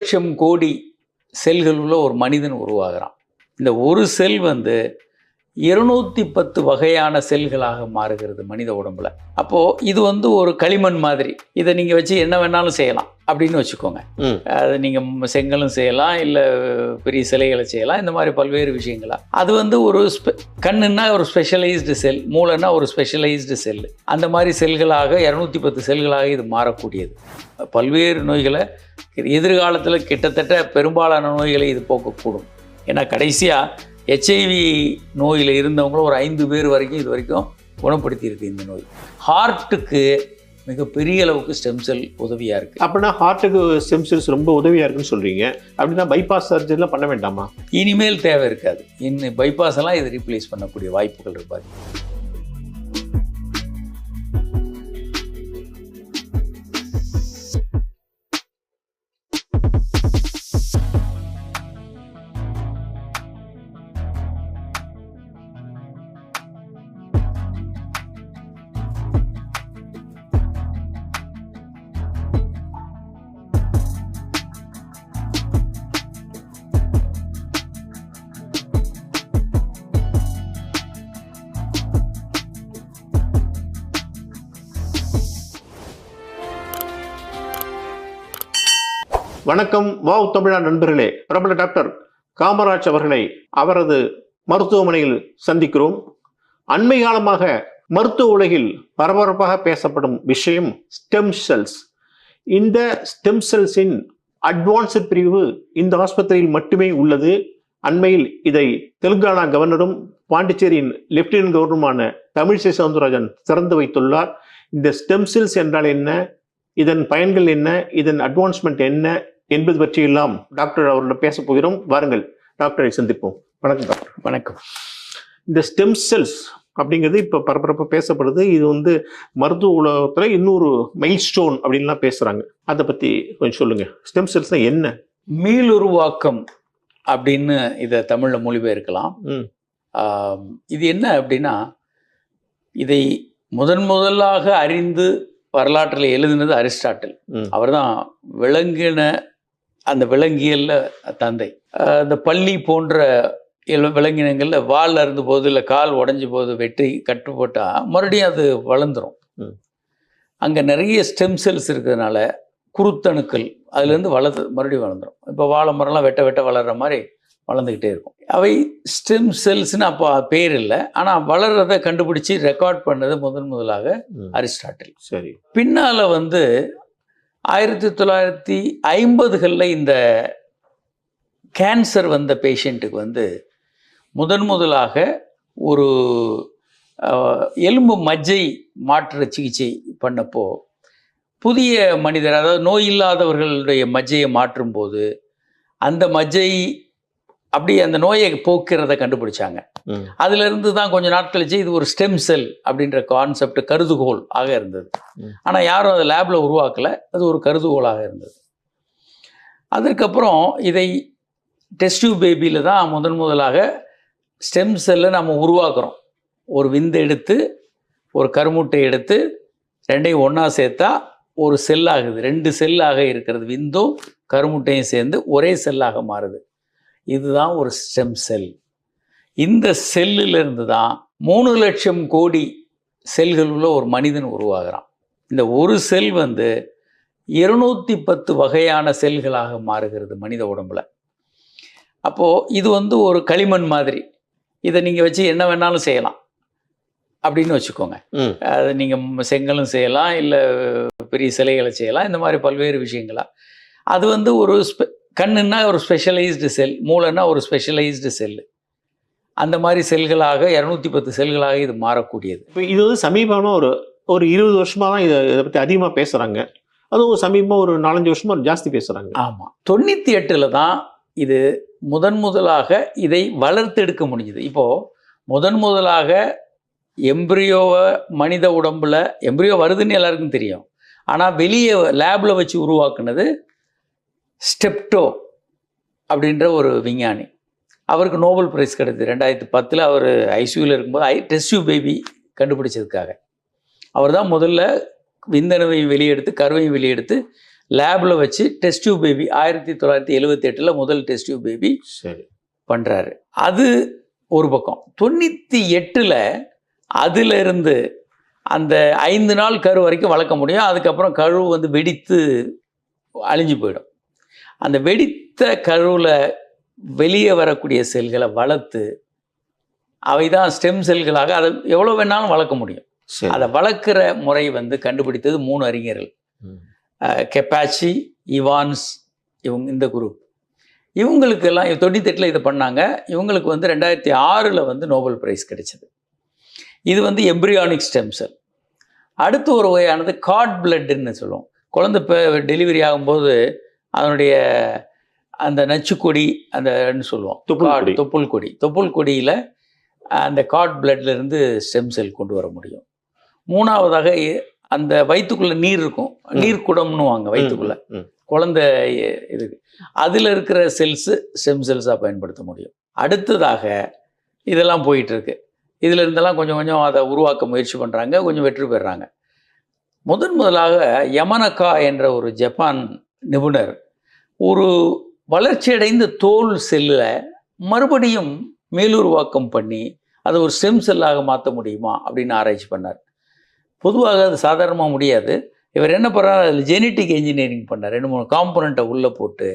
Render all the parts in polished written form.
லட்சம் கோடி செல்கள் உள்ள ஒரு மனிதன் உருவாகிறான். இந்த ஒரு செல் 210 வகையான செல்களாக மாறுகிறது மனித உடம்புல. அப்போது இது ஒரு களிமண் மாதிரி. இதை நீங்கள் வச்சு என்ன வேணாலும் செய்யலாம் அப்படின்னு வச்சுக்கோங்க. அது நீங்கள் செங்கலும் செய்யலாம், இல்லை பெரிய சிலைகளை செய்யலாம், இந்த மாதிரி பல்வேறு விஷயங்களா. அது ஒரு கண்ணுன்னா ஒரு ஸ்பெஷலைஸ்டு செல், மூளைன்னா ஒரு ஸ்பெஷலைஸ்டு செல். அந்த மாதிரி செல்களாக 210 செல்களாக இது மாறக்கூடியது. பல்வேறு நோய்களை எதிர்காலத்தில் கிட்டத்தட்ட பெரும்பாலான நோய்களை இது போக்கக்கூடும். ஏன்னா கடைசியாக HIV நோயில் இருந்தவங்களும் ஒரு 5 பேர் வரைக்கும் இது வரைக்கும் குணப்படுத்தியிருக்கு இந்த நோய். ஹார்ட்டுக்கு மிகப்பெரிய அளவுக்கு ஸ்டெம் செல் உதவியாக இருக்குது. அப்படின்னா ஹார்ட்டுக்கு ஸ்டெம் செல்ஸ் ரொம்ப உதவியாக இருக்குன்னு சொல்கிறீங்க. அப்படின்னா பைபாஸ் சர்ஜரிலாம் பண்ண வேண்டாமா? இனிமேல் தேவை இருக்காது. இன்னும் பைபாஸ் எல்லாம் இது ரீப்ளேஸ் பண்ணக்கூடிய வாய்ப்புகள் இருப்பாது. வணக்கம் வாவ் தமிழா நண்பர்களே. பிரபல டாக்டர் காமராஜ் அவர்களை அவரது மருத்துவமனையில் சந்திக்கிறோம். அண்மை காலமாக மருத்துவ உலகில் பரபரப்பாக பேசப்படும் விஷயம் ஸ்டெம் செல்ஸ். இந்த ஸ்டெம் செல்ஸின் அட்வான்ஸ்டு பிரிவு இந்த ஆஸ்பத்திரியில் மட்டுமே உள்ளது. அண்மையில் இதை தெலுங்கானா கவர்னரும் பாண்டிச்சேரியின் லெப்டினன்ட் கவர்னருமான தமிழிசை சவுந்தரராஜன் திறந்து வைத்துள்ளார். இந்த ஸ்டெம் செல்ஸ் என்றால் என்ன, இதன் பயன்கள் என்ன, இதன் அட்வான்ஸ்மெண்ட் என்ன என்பது பற்றியெல்லாம் டாக்டர் அவர்களிடம் பேச போகிறோம். வாருங்கள் டாக்டரை சந்திப்போம். வணக்கம் டாக்டர். வணக்கம். இந்த ஸ்டெம் செல்ஸ் அப்படிங்கிறது இப்போ பரபரப்பாக பேசப்படுது. இது மருத்துவ உலகத்தில் இன்னொரு மைல் ஸ்டோன் அப்படின்லாம் பேசுகிறாங்க. அதை பற்றி கொஞ்சம் சொல்லுங்கள். ஸ்டெம் செல்ஸ்னால் என்ன? மீளுருவாக்கம் அப்படின்னு இதை தமிழில் மொழிபெயர்க்கலாம். இது என்ன அப்படின்னா, இதை முதலாக அறிந்து வரலாற்றில் எழுதினது அரிஸ்டாட்டில். அவர் தான் அந்த விலங்கியல்ல தந்தை. இந்த பள்ளி போன்ற விலங்கினங்களில் வால் அறுந்த போது இல்லை கால் உடஞ்ச போது வெட்டி கட்டுப்பட்டால் மறுபடியும் அது வளர்ந்துடும். அங்கே நிறைய ஸ்டெம் செல்ஸ் இருக்கிறதுனால குருத்தணுக்கள் அதுலேருந்து மறுபடியும் வளர்ந்துடும். இப்போ வாழை மரம்லாம் வெட்ட வளர்கிற மாதிரி வளர்ந்துக்கிட்டே இருக்கும். அவை ஸ்டெம் செல்ஸ்ன்னு அப்போ பேர் இல்லை, ஆனால் வளர்றதை கண்டுபிடிச்சி ரெக்கார்ட் பண்ணது முதலாக அரிஸ்டாட்டில். சரி. பின்னால் 1950களில் இந்த கேன்சர் வந்த பேஷண்ட்டுக்கு முதலாக ஒரு எலும்பு மஜ்ஜை மாற்று சிகிச்சை பண்ணப்போ புதிய மனிதர், அதாவது நோய் இல்லாதவர்களுடைய மஜ்ஜையை மாற்றும்போது அந்த மஜ்ஜை அப்படியே அந்த நோயை போக்குறத கண்டுபிடிச்சாங்க. அதுலேருந்து தான் கொஞ்சம் நாட்கள் கழிச்சு இது ஒரு ஸ்டெம் செல் அப்படின்ற கான்செப்ட் கருதுகோள் ஆக இருந்தது. ஆனால் யாரும் அதை லேபில் உருவாக்கலை, அது ஒரு கருதுகோளாக இருந்தது. அதற்கப்புறம் இதை டெஸ்ட் டியூப் பேபியில் தான் முதலாக ஸ்டெம் செல்லை நம்ம உருவாக்குறோம். ஒரு விந்து எடுத்து ஒரு கருமுட்டை எடுத்து ரெண்டையும் ஒன்றா சேர்த்தா ஒரு செல்லாகுது. 2 செல்லாக இருக்கிறது, விந்தும் கருமுட்டையும் சேர்ந்து ஒரே செல்லாக மாறுது. இதுதான் ஒரு ஸ்டெம் செல். இந்த செல்லிலிருந்து தான் 3 லட்சம் கோடி செல்கள் உள்ள ஒரு மனிதன் உருவாகிறான். இந்த ஒரு செல் 210 வகையான செல்களாக மாறுகிறது மனித உடம்புல. அப்போது இது ஒரு களிமண் மாதிரி. இதை நீங்கள் வச்சு என்ன வேணாலும் செய்யலாம் அப்படின்னு வச்சுக்கோங்க. அது நீங்கள் செங்கலும் செய்யலாம், இல்லை பெரிய சிலைகளை செய்யலாம், இந்த மாதிரி பல்வேறு விஷயங்களா. அது ஒரு கண்ணுன்னா ஒரு ஸ்பெஷலைஸ்டு செல், மூளைன்னா ஒரு ஸ்பெஷலைஸ்டு செல். அந்த மாதிரி செல்களாக 210 செல்களாக இது மாறக்கூடியது. இப்போ இது சமீபமாக ஒரு 20 வருஷமாக தான் இதை பற்றி அதிகமாக பேசுகிறாங்க. அதுவும் சமீபமாக ஒரு 4-5 வருஷமாக ஜாஸ்தி பேசுகிறாங்க. ஆமாம். 98ல் தான் இது முதலாக இதை வளர்த்தெடுக்க முடிஞ்சுது. இப்போது முதலாக எம்ப்ரியோவை மனித உடம்பில் எம்ப்ரியோ வருதுன்னு எல்லாருக்கும் தெரியும். ஆனால் வெளியே லேபில் வச்சு உருவாக்குனது ஸ்டெப்டோ அப்படின்ற ஒரு விஞ்ஞானி. அவருக்கு நோபல் பிரைஸ் கிடைத்தது 2010. அவர் ஐசியூவில் இருக்கும்போது டெஸ்ட் டியூப் பேபி கண்டுபிடிச்சதுக்காக. அவர் தான் முதல்ல விந்தணுவை வெளியெடுத்து கருவையும் வெளியெடுத்து லேபில் வச்சு டெஸ்ட் டியூப் பேபி 1978 முதல் டெஸ்ட் டியூப் பேபி சரி பண்ணுறாரு. அது ஒரு பக்கம். 98 அதிலிருந்து அந்த 5 நாள் கரு வரைக்கும் வளர்க்க முடியும். அதுக்கப்புறம் கரு வந்து வெடித்து அழிஞ்சு போயிடும். அந்த வெடித்த கருவில் வெளியே வரக்கூடிய செல்களை வளர்த்து அவை தான் ஸ்டெம் செல்களாக அதை எவ்வளோ வேணாலும் வளர்க்க முடியும். சரி அதை வளர்க்குற முறை வந்து கண்டுபிடித்தது 3 அறிஞர்கள். கெப்பாச்சி, இவான்ஸ், இந்த குரூப். இவங்களுக்கெல்லாம் 98 இதை பண்ணாங்க. இவங்களுக்கு வந்து 2006 வந்து நோபல் பிரைஸ் கிடைச்சது. இது வந்து எம்ப்ரியானிக் ஸ்டெம் செல். அடுத்த ஒரு வகையானது கார்ட் பிளட்டுன்னு சொல்லுவோம். குழந்தை டெலிவரி ஆகும்போது அதனுடைய அந்த நச்சுக்கொடி அந்தன்னு சொல்லுவோம், தொப்புள் கொடியில் அந்த கார்ட் பிளட்லேருந்து ஸ்டெம் செல் கொண்டு வர முடியும். 3வதாக அந்த வயிற்றுக்குள்ளே நீர் இருக்கும், நீர்க்குடம்னு வாங்க வயிற்றுக்குள்ளே குழந்தை இதுக்கு, அதில் இருக்கிற செல்ஸு ஸ்டெம் செல்ஸாக பயன்படுத்த முடியும். அடுத்ததாக இதெல்லாம் போயிட்டுருக்கு. இதில் இருந்தெல்லாம் கொஞ்சம் கொஞ்சம் அதை உருவாக்க முயற்சி பண்ணுறாங்க, கொஞ்சம் வெற்றி பெறுறாங்க. முதலாக யமனகா என்ற ஒரு ஜப்பான் நிபுணர் ஒரு வளர்ச்சியடைந்த தோல் செல்லை மறுபடியும் மேலுருவாக்கம் பண்ணி அதை ஒரு ஸ்டெம் செல்லாக மாற்ற முடியுமா அப்படின்னு ஆராய்ச்சி பண்ணார். பொதுவாக அது சாதாரணமாக முடியாது. இவர் என்ன பண்ணுறாரு, அதில் ஜெனட்டிக் இன்ஜினியரிங் பண்ணார். 2-3 காம்பனண்ட்டை உள்ளே போட்டு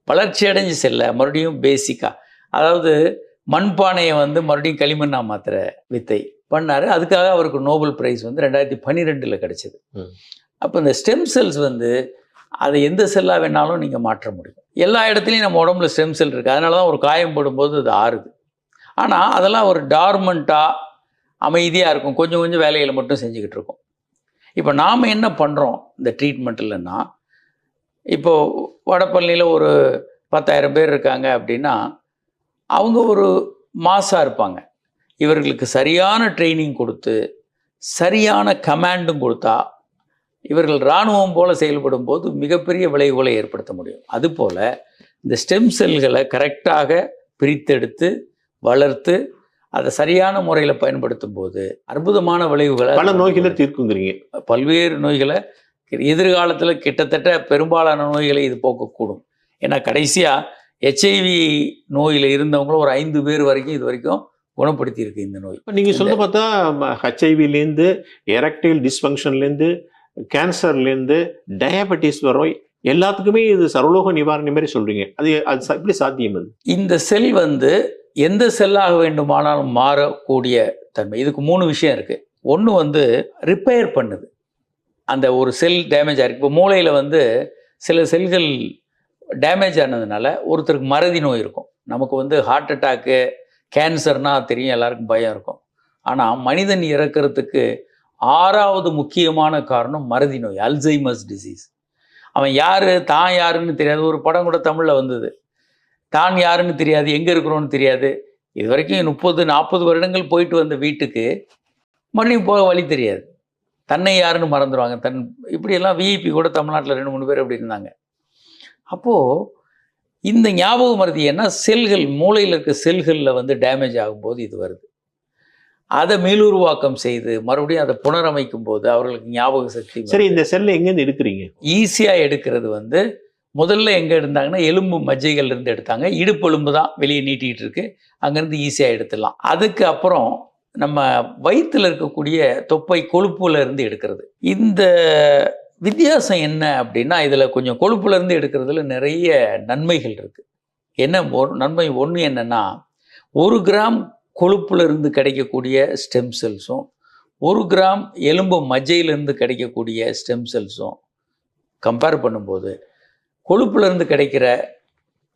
வளர்ச்சி அடைஞ்ச செல்லை மறுபடியும் பேசிக்காக, அதாவது மண்பானையை வந்து மறுபடியும் களிமண்ணாக மாற்றுற வித்தை பண்ணார். அதுக்காக அவருக்கு நோபல் பிரைஸ் வந்து 2012 கிடைச்சிது. அப்போ இந்த ஸ்டெம் செல்ஸ் வந்து அதை எந்த செல்லாக வேணாலும் நீங்கள் மாற்ற முடியும். எல்லா இடத்துலையும் நம்ம உடம்புல ஸ்டெம் செல் இருக்குது. அதனால தான் ஒரு காயம் போடும்போது அது ஆறுது. ஆனால் அதெல்லாம் ஒரு டார்மெண்ட்டாக அமைதியாக இருக்கும், கொஞ்சம் கொஞ்சம் வேலைகளை மட்டும் செஞ்சுக்கிட்டு இருக்கோம். இப்போ நாம் என்ன பண்ணுறோம் இந்த ட்ரீட்மெண்ட்டில்னா, இப்போது வடபழனியில் ஒரு 10,000 பேர் இருக்காங்க அப்படின்னா அவங்க ஒரு மாசாக இருப்பாங்க. இவர்களுக்கு சரியான ட்ரைனிங் கொடுத்து சரியான கமாண்டும் கொடுத்தா இவர்கள் இராணுவம் போல் செயல்படும் போது மிகப்பெரிய விளைவுகளை ஏற்படுத்த முடியும். அதுபோல் இந்த ஸ்டெம் செல்களை கரெக்டாக பிரித்தெடுத்து வளர்த்து அதை சரியான முறையில் பயன்படுத்தும் போது அற்புதமான விளைவுகளை, பல நோய்களை தீர்க்குங்கிறீங்க. பல்வேறு நோய்களை, எதிர்காலத்தில் கிட்டத்தட்ட பெரும்பாலான நோய்களை இது போக்கக்கூடும். ஏன்னா கடைசியாக HIV நோயில் இருந்தவங்களும் ஒரு 5 பேர் வரைக்கும் இது வரைக்கும் குணப்படுத்தியிருக்கு இந்த நோய். இப்போ நீங்கள் சொல்ல பார்த்தா HIV எரெக்டைல் டிஸ்ஃபங்க்ஷன்லேருந்து கேன்சர்லேருந்து டயபெட்டிஸ் வரை எல்லாத்துக்குமே இது சர்வலோக நிவாரணி மாதிரி சொல்கிறீங்க. அது எப்படி சாத்தியம்? அது இந்த செல் வந்து எந்த செல்லாக வேண்டுமானாலும் மாறக்கூடிய தன்மை. இதுக்கு 3 விஷயம் இருக்குது. ஒன்று வந்து ரிப்பேர் பண்ணுது. அந்த ஒரு செல் டேமேஜ் ஆகிருக்கு. இப்போ மூளையில் வந்து சில செல்கள் டேமேஜ் ஆனதுனால ஒருத்தருக்கு மறதி நோய் இருக்கும். நமக்கு வந்து ஹார்ட் அட்டாக்கு, கேன்சர்னால் தெரியும், எல்லாருக்கும் பயம் இருக்கும். ஆனால் மனிதன் இறக்கிறதுக்கு 6வது முக்கியமான காரணம் மறதி நோய், அல்சைமர்ஸ் டிசீஸ். அவன் யார், தான் யாருன்னு தெரியாது. ஒரு படம் கூட தமிழில் வந்தது, தான் யாருன்னு தெரியாது, எங்கே இருக்கிறோன்னு தெரியாது. இது வரைக்கும் 30-40 வருடங்கள் போயிட்டு வந்த வீட்டுக்கு மறுபடியும் போக வழி தெரியாது. தன்னை யாருன்னு மறந்துடுவாங்க. இப்படியெல்லாம் விஐபி கூட தமிழ்நாட்டில் 2-3 பேர் அப்படி இருந்தாங்க. அப்போது இந்த ஞாபக மறதி என்ன, செல்கள் மூளையில் இருக்க செல்களில் வந்து டேமேஜ் ஆகும்போது இது வருது. அதை மீளுருவாக்கம் செய்து மறுபடியும் அதை புனரமைக்கும் போது அவர்களுக்கு ஞாபக சக்தி. சரி, இந்த செல்லை எங்கேருந்து எடுக்கிறீங்க? ஈஸியாக எடுக்கிறது வந்து முதல்ல எங்கே எடுத்தாங்கன்னா எலும்பு மஜ்ஜைகள்லேருந்து எடுத்தாங்க. இடுப்பெலும்பு தான் வெளியே நீட்டிகிட்டு இருக்கு, அங்கேருந்து ஈஸியாக எடுத்துடலாம். அதுக்கு அப்புறம் நம்ம வயிற்றில் இருக்கக்கூடிய தொப்பை கொழுப்புலேருந்து எடுக்கிறது. இந்த வித்தியாசம் என்ன அப்படின்னா, இதில் கொஞ்சம் கொழுப்புலேருந்து எடுக்கிறதுல நிறைய நன்மைகள் இருக்குது. என்ன நன்மை ஒன்று என்னென்னா, 1 கிராம் கொழுப்புலேருந்து கிடைக்கக்கூடிய ஸ்டெம் செல்ஸும் 1 கிராம் எலும்பு மஜ்ஜையிலேருந்து கிடைக்கக்கூடிய ஸ்டெம் செல்ஸும் கம்பேர் பண்ணும்போது கொழுப்புலேருந்து கிடைக்கிற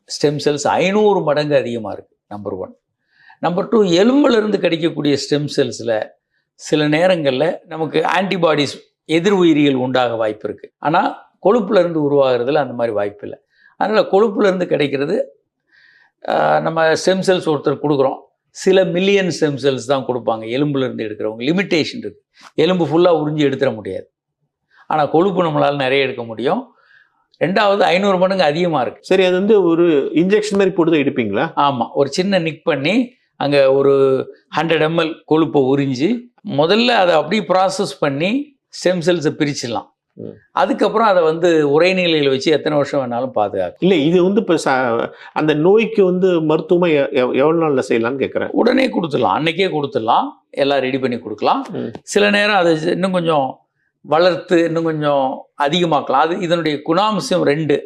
ஸ்டெம் செல்ஸ் 500 மடங்கு அதிகமாக இருக்குது. நம்பர் 1. நம்பர் 2, எலும்புலேருந்து கிடைக்கக்கூடிய ஸ்டெம் செல்ஸில் சில நேரங்களில் நமக்கு ஆன்டிபாடிஸ், எதிர் உயிரிகள் உண்டாக வாய்ப்பு இருக்குது. ஆனால் கொழுப்புலேருந்து உருவாகிறதுல அந்த மாதிரி வாய்ப்பு இல்லை. அதனால் கொழுப்புலேருந்து கிடைக்கிறது நம்ம ஸ்டெம் செல்ஸ் ஒருத்தர் கொடுக்குறோம், சில மில்லியன் ஸ்டெம் செல்ஸ் தான் கொடுப்பாங்க. எலும்புலேருந்து எடுக்கிறவங்க லிமிட்டேஷன் இருக்குது. எலும்பு ஃபுல்லாக உறிஞ்சி எடுத்துட முடியாது. ஆனால் கொழுப்பு நம்மளால் நிறைய எடுக்க முடியும். 2வது 500 மடங்கு அதிகமாக இருக்குது. சரி, அது வந்து ஒரு இன்ஜெக்ஷன் மாதிரி போட்டு தான் எடுப்பீங்களா? ஆமாம், ஒரு சின்ன நிக் பண்ணி அங்கே ஒரு 100 ml கொழுப்பை உறிஞ்சி முதல்ல அதை அப்படியே ப்ராசஸ் பண்ணி ஸ்டெம் செல்ஸை பிரிச்சிடலாம். அதுக்கப்புறம் அதை வந்து உரைநிலையில் வச்சு எத்தனை வருஷம் வேணாலும் பாதுகாக்கும். இல்லை, இது வந்து இப்போ அந்த நோய்க்கு வந்து மருத்துவமா எவ்வளோ நாளில் செய்யலாம்னு கேட்குறேன். உடனே கொடுத்துடலாம், அன்னைக்கே கொடுத்துடலாம், எல்லாம் ரெடி பண்ணி கொடுக்கலாம். சில நேரம் அதை இன்னும் கொஞ்சம் வளர்த்து இன்னும் கொஞ்சம் அதிகமாக்கலாம். அது இதனுடைய குணாம்சம் 2.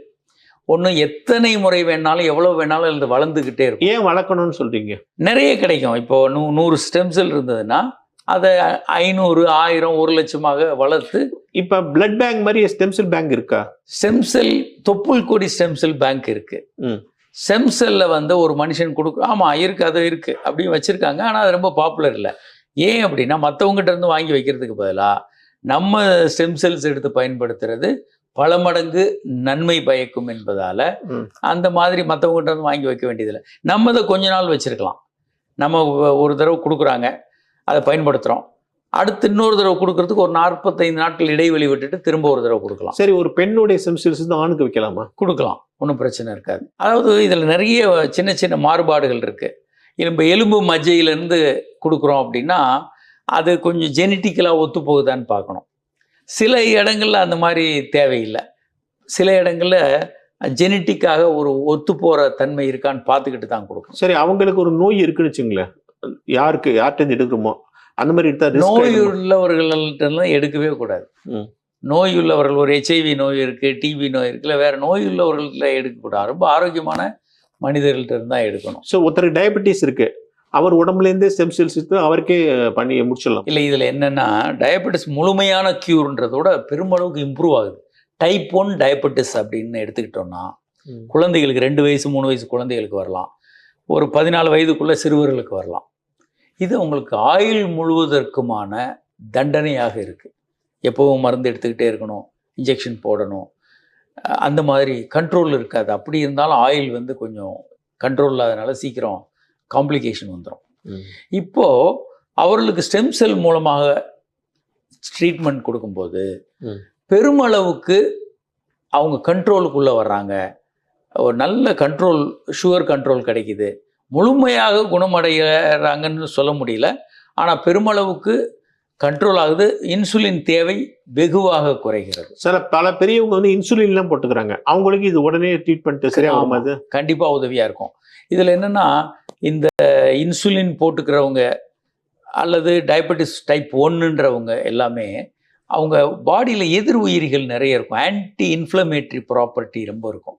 ஒன்று, எத்தனை முறை வேணாலும் எவ்வளோ வேணாலும் இது வளர்ந்துக்கிட்டே இருக்கும். ஏன் வளர்க்கணும்னு சொல்கிறீங்க? நிறைய கிடைக்கும். இப்போ 100 ஸ்டெம் செல் இருந்ததுன்னா அதை 500, 1000, 1,00,000 வளர்த்து. இப்போ பிளட் பேங்க் மாதிரி ஸ்டெம் செல் பேங்க் இருக்கா? ஸ்டெம் செல் தொப்புள் கொடி ஸ்டெம் செல் பேங்க் இருக்கு. ஸ்டெம் செல்ல வந்து ஒரு மனுஷன் ஆமாம் இருக்கு, அது இருக்கு அப்படின்னு வச்சிருக்காங்க. ஆனால் அது ரொம்ப பாப்புலர் இல்லை. ஏன் அப்படின்னா, மற்றவங்ககிட்ட இருந்து வாங்கி வைக்கிறதுக்கு பதிலாக நம்ம ஸ்டெம் செல்ஸ் எடுத்து பயன்படுத்துறது பல மடங்கு நன்மை பயக்கும் என்பதால அந்த மாதிரி மற்றவங்ககிட்ட இருந்து வாங்கி வைக்க வேண்டியதில்லை. நம்ம அதை கொஞ்ச நாள் வச்சிருக்கலாம். நம்ம ஒரு தடவை கொடுக்குறாங்க, அதை பயன்படுத்துகிறோம், அடுத்து இன்னொரு தடவை கொடுக்கறதுக்கு ஒரு 45 நாட்கள் இடைவெளி விட்டுட்டு திரும்ப ஒரு தடவை கொடுக்கலாம். சரி, ஒரு பெண்ணுடைய ஸ்டெம் செல்ஸ் வந்து ஆணுக்கு வைக்கலாமா? கொடுக்கலாம், ஒன்றும் பிரச்சனை இருக்காது. அதாவது இதில் நிறைய சின்ன சின்ன மாறுபாடுகள் இருக்குது. எலும்பு மஜ்ஜையிலேருந்து கொடுக்குறோம் அப்படின்னா அது கொஞ்சம் ஜெனட்டிக்கலாக ஒத்து போகுதான்னு பார்க்கணும். சில இடங்களில் அந்த மாதிரி தேவையில்லை. சில இடங்களில் ஜெனட்டிக்காக ஒரு ஒத்து போகிற தன்மை இருக்கான்னு பார்த்துக்கிட்டு தான் கொடுக்கணும். சரி, அவங்களுக்கு ஒரு நோய் இருக்குன்னு வச்சுங்களேன், யார்கிட்ட எடுக்கிறோமோ அந்த மாதிரி எடுத்தா நோய் உள்ளவர்கள்ட்டெல்லாம் எடுக்கவே கூடாது. நோய் உள்ளவர்கள், ஒரு HIV நோய் இருக்குது, டிபி நோய் இருக்குல்ல, வேறு நோய் உள்ளவர்கள்ட்ட எடுக்கக்கூடாது. ரொம்ப ஆரோக்கியமான மனிதர்கள்ட்ட இருந்தால் எடுக்கணும். ஸோ ஒருத்தருக்கு டயபெட்டிஸ் இருக்குது, அவர் உடம்புலேருந்தே ஸ்டெம் செல்ஸ் எடுத்து அவருக்கே பண்ணி முடிச்சிடலாம். இல்லை, இதில் என்னென்னா டயபெட்டிஸ் முழுமையான க்யூர்ன்றதோட பெருமளவுக்கு இம்ப்ரூவ் ஆகுது. டைப் 1 டயபெட்டிஸ் அப்படின்னு எடுத்துக்கிட்டோம்னா குழந்தைகளுக்கு 2 வயசு 3 வயசு குழந்தைகளுக்கு வரலாம், ஒரு 14 வயதுக்குள்ள சிறுவர்களுக்கு வரலாம். இது உங்களுக்கு ஆயுள் முழுவதற்குமான தண்டனையாக இருக்குது. எப்போவும் மருந்து எடுத்துக்கிட்டே இருக்கணும், இன்ஜெக்ஷன் போடணும், அந்த மாதிரி கண்ட்ரோல் இருக்காது. அப்படி இருந்தாலும் ஆயுள் வந்து கொஞ்சம் கண்ட்ரோல் இல்லாதனால சீக்கிரம் காம்ப்ளிகேஷன் வந்துடும். இப்போது அவர்களுக்கு ஸ்டெம் செல் மூலமாக ட்ரீட்மெண்ட் கொடுக்கும்போது பெருமளவுக்கு அவங்க கண்ட்ரோலுக்குள்ளே வர்றாங்க. ஒரு நல்ல கண்ட்ரோல், சுகர் கண்ட்ரோல் கிடைக்குது. முழுமையாக குணமடைகிறாங்கன்னு சொல்ல முடியல, ஆனால் பெருமளவுக்கு கண்ட்ரோல் ஆகுது. இன்சுலின் தேவை வெகுவாக குறைகிறது. பல பெரியவங்க வந்து இன்சுலின்லாம் போட்டுக்கிறாங்க, அவங்களுக்கு இது உடனே ட்ரீட்மெண்ட் சரியாகும். அது கண்டிப்பாக உதவியாக இருக்கும். இதில் என்னென்னா, இந்த இன்சுலின் போட்டுக்கிறவங்க அல்லது டயபெட்டிஸ் டைப் 1ன்றவங்க எல்லாமே அவங்க பாடியில் எதிர் உயிரிகள் நிறைய இருக்கும். ஆன்டி இன்ஃப்ளமேட்டரி ப்ராப்பர்ட்டி ரொம்ப இருக்கும்.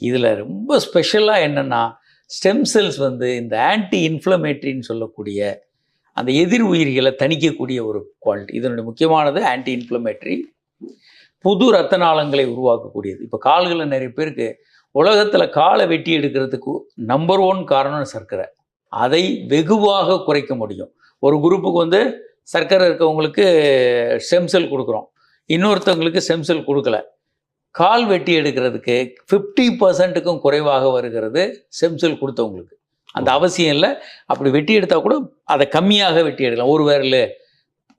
இதில் ரொம்ப ஸ்பெஷலாக என்னென்னா, ஸ்டெம் செல்ஸ் வந்து இந்த ஆன்டி இன்ஃப்ளமேட்டரின்னு சொல்லக்கூடிய அந்த எதிர் உயிரிகளை தணிக்கக்கூடிய ஒரு குவாலிட்டி. இதனுடைய முக்கியமானது ஆன்டி இன்ஃப்ளமேட்டரி. புது இரத்த நாளங்களை உருவாக்கக்கூடியது. இப்போ கால்களில் நிறைய பேருக்கு உலகத்தில் காலை வெட்டி எடுக்கிறதுக்கு நம்பர் 1 காரணம் சர்க்கரை. அதை வெகுவாக குறைக்க முடியும். ஒரு குரூப்புக்கு வந்து சர்க்கரை இருக்கவங்களுக்கு ஸ்டெம் செல் கொடுக்குறோம், இன்னொருத்தவங்களுக்கு ஸ்டெம் செல் கொடுக்கல. கால் வெட்டி எடுக்கிறதுக்கு 50%க்கும் குறைவாக வருகிறது ஸ்டெம் செல் கொடுத்தவங்களுக்கு. அந்த அவசியம் இல்லை. அப்படி வெட்டி எடுத்தால் கூட அதை கம்மியாக வெட்டி எடுக்கலாம். ஒரு விரல்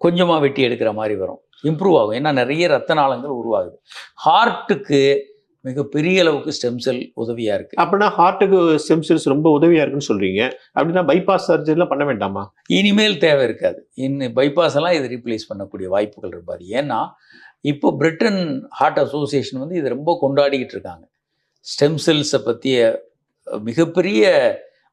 கொஞ்சமாக வெட்டி எடுக்கிற மாதிரி வரும், இம்ப்ரூவ் ஆகும். ஏன்னா நிறைய ரத்த நாளங்கள் உருவாகுது. ஹார்ட்டுக்கு மிகப்பெரிய அளவுக்கு ஸ்டெம் செல் உதவியாக இருக்குது. அப்படின்னா ஹார்ட்டுக்கு ஸ்டெம் செல்ஸ் ரொம்ப உதவியாக இருக்குன்னு சொல்கிறீங்க. அப்படின்னா பைபாஸ் சர்ஜரிலாம் பண்ண வேண்டாமா? இனிமேல் தேவை இருக்காது. பைபாஸ் எல்லாம் இது ரீப்ளேஸ் பண்ணக்கூடிய வாய்ப்புகள் இருப்பாது. ஏன்னா இப்போ பிரிட்டன் ஹார்ட் அசோசியேஷன் வந்து இது ரொம்ப கொண்டாடிக்கிட்டு இருக்காங்க. ஸ்டெம் செல்ஸை பற்றிய மிகப்பெரிய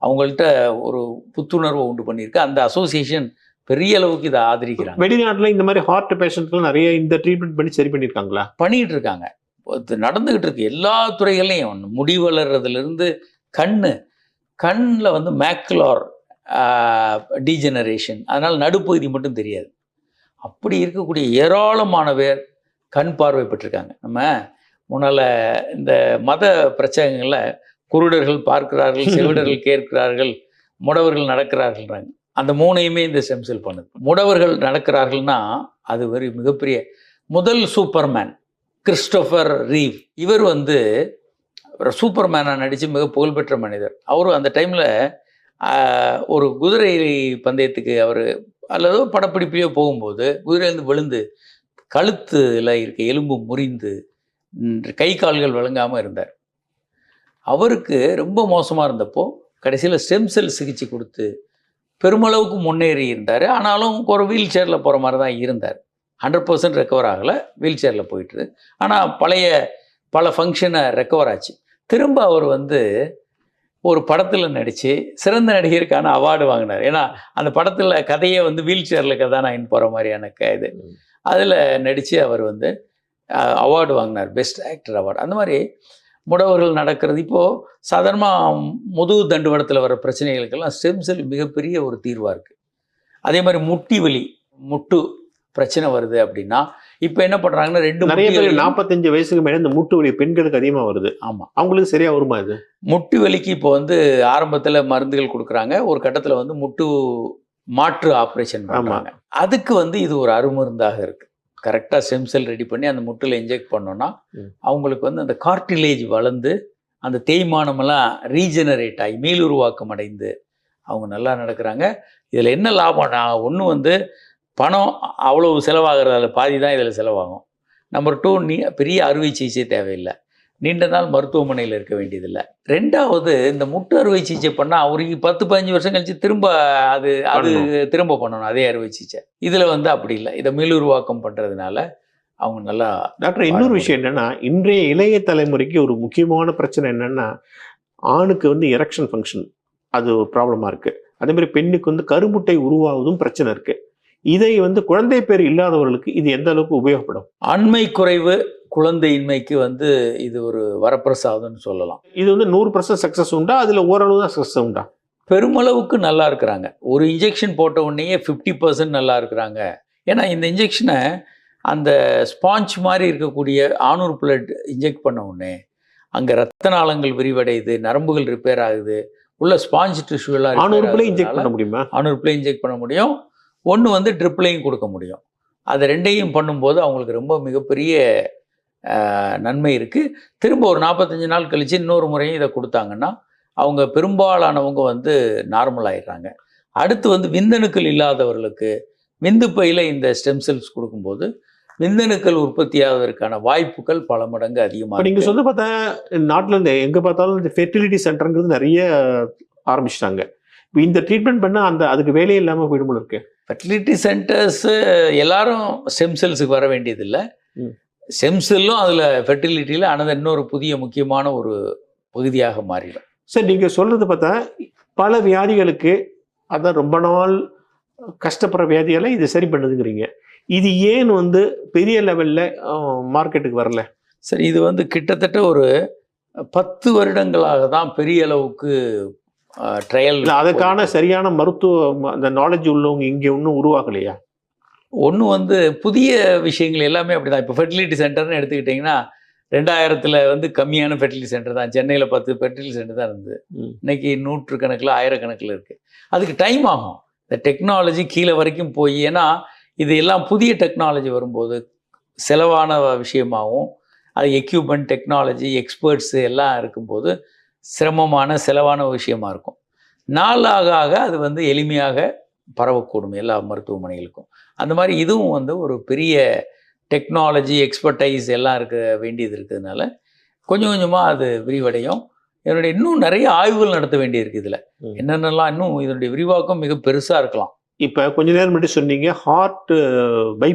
அவங்கள்ட்ட ஒரு புத்துணர்வை உண்டு பண்ணியிருக்கு. அந்த அசோசியேஷன் பெரிய அளவுக்கு இதை ஆதரிக்கிறாங்க. வெளிநாட்டில் இந்த மாதிரி ஹார்ட் பேஷண்ட்லாம் நிறைய இந்த ட்ரீட்மெண்ட் பண்ணி சரி பண்ணியிருக்காங்களா? பண்ணிகிட்டு இருக்காங்க, நடந்துக்கிட்டு இருக்கு. எல்லா துறைகள்லையும் முடி வளர்றதுலேருந்து கண்ணில் வந்து மேக்குலார் டீஜெனரேஷன், அதனால் நடுப்பகுதி மட்டும் தெரியாது. அப்படி இருக்கக்கூடிய ஏராளமான பேர் கண் பார்வை பெற்றிருக்காங்க. நம்ம முன்னால் இந்த மத பிரச்சனைகளில் குருடர்கள் பார்க்கிறார்கள், செவிடர்கள் கேட்கிறார்கள், முடவர்கள் நடக்கிறார்கள்ன்றாங்க. அந்த 3ஐயுமே இந்த ஸ்டெம் செல் பண்ணுது. முடவர்கள் நடக்கிறார்கள்னா அது ஒரு மிகப்பெரிய முதல் சூப்பர்மேன் கிறிஸ்டோபர் ரீவ். இவர் வந்து சூப்பர்மேனாக நடித்து மிக புகழ்பெற்ற மனிதர். அவரும் அந்த டைமில் ஒரு குதிரை பந்தயத்துக்கு அவர் அல்லது படப்பிடிப்பையோ போகும்போது குதிரையிலேருந்து விழுந்து கழுத்தில் இருக்க எலும்பு முறிந்து கை கால்கள் விளங்காமல் இருந்தார். அவருக்கு ரொம்ப மோசமாக இருந்தப்போ கடைசியில் ஸ்டெம் செல் சிகிச்சை கொடுத்து பெருமளவுக்கு முன்னேறி இருந்தார். ஆனாலும் ஒரு வீல் சேரில் போகிற மாதிரி தான் இருந்தார். 100% ரெக்கவர் ஆகலை, வீல் சேரில் போயிட்டுது. ஆனால் பல ஃபங்க்ஷனை ரெக்கவர் ஆச்சு. திரும்ப அவர் வந்து ஒரு படத்தில் நடித்து சிறந்த நடிகருக்கான அவார்டு வாங்கினார். ஏன்னா அந்த படத்தில் கதையே வந்து வீல் சேரில் கதாநாயகன் போகிற மாதிரியான இது. அதில் நடித்து அவர் வந்து அவார்டு வாங்கினார், பெஸ்ட் ஆக்டர் அவார்டு. அந்த மாதிரி முடவர்கள் நடக்கிறது. இப்போது சாதாரணமாக முதுகு தண்டுவடத்தில் வர பிரச்சனைகளுக்கெல்லாம் ஸ்டெம் செல் மிகப்பெரிய ஒரு தீர்வாக இருக்குது. அதே மாதிரி முட்டு பிரச்சனை வருது அப்படின்னா இப்போ என்ன பண்ணுறாங்கன்னா, நிறைய பேர் 45 வயசுக்கு மேலே இந்த மூட்டு வலி பெண்களுக்கு அதிகமாக வருது. ஆமாம், அவங்களுக்கு சரியாக வருமா இது? முட்டு வலிக்கு இப்போ வந்து ஆரம்பத்தில் மருந்துகள் கொடுக்குறாங்க, ஒரு கட்டத்தில் வந்து முட்டு மாற்று ஆப்ரேஷன் பண்ணுறாங்க. அதுக்கு வந்து இது ஒரு அருமருந்தாக இருக்குது. கரெக்டாக ஸ்டெம் செல் ரெடி பண்ணி அந்த முட்டில் இன்ஜெக்ட் பண்ணோன்னா அவங்களுக்கு வந்து அந்த கார்டிலேஜ் வளர்ந்து அந்த தேய்மானமெல்லாம் ரீஜெனரேட் ஆகி மீளுருவாக்கம் அடைந்து அவங்க நல்லா நடக்கிறாங்க. இதில் என்ன லாபம்னா, ஒன்று வந்து பணம் அவ்வளவு செலவாகிறதால பாதி தான் இதில் செலவாகும். நம்பர் 2, பெரிய அறுவை சிகிச்சை தேவையில்லை, நீண்ட நாள் மருத்துவமனையில் இருக்க வேண்டியதில்லை. 2வது, இந்த முட்டு அறுவை சிகிச்சை பண்ணால் அவருக்கு 10-15 வருஷம் கழிச்சு அது திரும்ப பண்ணணும் அதே அறுவை சிகிச்சை. இதில் வந்து அப்படி இல்லை, இதை மீளுருவாக்கம் பண்ணுறதுனால அவங்க நல்லா. டாக்டர், இன்னொரு விஷயம் என்னென்னா, இன்றைய இளைய தலைமுறைக்கு ஒரு முக்கியமான பிரச்சனை என்னென்னா, ஆணுக்கு வந்து எரெக்ஷன் ஃபங்க்ஷன் அது ஒரு ப்ராப்ளமாக இருக்குது. அதே மாதிரி பெண்ணுக்கு வந்து கருமுட்டை உருவாவதும் பிரச்சனை இருக்குது. இதை வந்து குழந்தை பேர் இல்லாதவர்களுக்கு இது எந்த அளவுக்கு உபயோகப்படும்? ஆண்மை குறைவு குழந்தையின்மைக்கு வந்து இது ஒரு வரப்பிரசாதம்னு சொல்லலாம். இது வந்து 100% சக்ஸஸ் உண்டா, அதில் ஓரளவு தான் சக்ஸஸ் உண்டா? பெருமளவுக்கு நல்லா இருக்கிறாங்க. ஒரு இன்ஜெக்ஷன் போட்ட உடனேயே 50% நல்லா இருக்கிறாங்க. ஏன்னா இந்த இன்ஜெக்ஷனை அந்த ஸ்பாஞ்ச் மாதிரி இருக்கக்கூடிய ஆணூர் பிளட் இன்ஜெக்ட் பண்ண உடனே அங்கே ரத்த நாளங்கள் விரிவடையுது, நரம்புகள் ரிப்பேர் ஆகுது, உள்ள ஸ்பாஞ்ச் டிஷ்யூ எல்லாம் ஆணூர்பிளே இன்ஜெக்ட் பண்ண முடியுமா? ஆணூர்பிளே இன்ஜெக்ட் பண்ண முடியும். ஒன்று வந்து ட்ரிப்ளையும் கொடுக்க முடியும். அது 2ஐயும் பண்ணும்போது அவங்களுக்கு ரொம்ப மிகப்பெரிய நன்மை இருக்குது. திரும்ப ஒரு 45 நாள் கழித்து இன்னொரு முறையும் இதை கொடுத்தாங்கன்னா அவங்க பெரும்பாலானவங்க வந்து நார்மல் ஆயிடுறாங்க. அடுத்து வந்து விந்தணுக்கள் இல்லாதவர்களுக்கு விந்து பையில் இந்த ஸ்டெம் செல்ஸ் கொடுக்கும்போது விந்தணுக்கள் உற்பத்தி ஆவதற்கான வாய்ப்புகள் பல மடங்கு அதிகமாக. நீங்கள் சொல்ல பார்த்தா நாட்டில் இருந்து எங்கே பார்த்தாலும் இந்த ஃபெர்டிலிட்டி சென்டருங்கிறது நிறைய ஆரம்பிச்சிட்டாங்க. இப்போ இந்த ட்ரீட்மெண்ட் பண்ணால் அதுக்கு வேலையே இல்லாமல் போயிடும் போல இருக்கு. ஃபெர்டிலிட்டி சென்டர்ஸு எல்லாரும் ஸ்டெம் செல்ஸுக்கு வர வேண்டியதில்லை. ஸ்டெம் செல்லும் அதில் ஃபெர்டிலிட்டியில் ஆனால் இன்னொரு புதிய முக்கியமான ஒரு பகுதியாக மாறிடும். சார், நீங்கள் சொல்கிறது பார்த்தா பல வியாதிகளுக்கு அதான் ரொம்ப நாள் கஷ்டப்படுற வியாதிகளை இது சரி பண்ணுதுங்கிறீங்க. இது ஏன் வந்து பெரிய லெவலில் மார்க்கெட்டுக்கு வரல? சரி, இது வந்து கிட்டத்தட்ட ஒரு 10 வருடங்களாக தான் பெரிய அளவுக்கு ட்ரையல். அதுக்கான சரியான மருத்துவ அந்த நாலேஜ் உள்ளவங்க இங்கே இன்னும் உருவாகலையா? ஒன்று வந்து புதிய விஷயங்கள் எல்லாமே அப்படி தான். இப்போ ஃபெர்டிலிட்டி சென்டர்னு எடுத்துக்கிட்டிங்கன்னா 2000 வந்து கம்மியான ஃபெர்டிலிட்டி சென்டர் தான். சென்னையில் 10 ஃபெர்டிலிட்டி சென்டர் தான் இருந்தது. இன்னைக்கு 100 கணக்கில் 1000 கணக்கில் இருக்குது. அதுக்கு டைம் ஆகும். இந்த டெக்னாலஜி கீழே வரைக்கும் போய், ஏன்னா இது எல்லாம் புதிய டெக்னாலஜி வரும்போது செலவான விஷயமாகவும் அது எக்யூப்மெண்ட் டெக்னாலஜி எக்ஸ்பர்ட்ஸு எல்லாம் இருக்கும்போது சிரமமான செலவான விஷயமா இருக்கும். நாளாக ஆக அது வந்து எளிமையாக பரவக்கூடும் எல்லா மருத்துவமனைகளுக்கும். அந்த மாதிரி இதுவும் வந்து ஒரு பெரிய டெக்னாலஜி எக்ஸ்பர்டைஸ் எல்லாம் இருக்க வேண்டியது இருக்கிறதுனால கொஞ்சம் கொஞ்சமாக அது விரிவடையும். இதனுடைய இன்னும் நிறைய ஆய்வுகள் நடத்த வேண்டியிருக்கு. இதில் என்னென்னலாம் இன்னும் இதனுடைய விரிவாக்கம் மிக பெருசாக இருக்கலாம். இப்போ கொஞ்ச நேரம் முன்னாடி சொன்னீங்க ஹார்ட் பை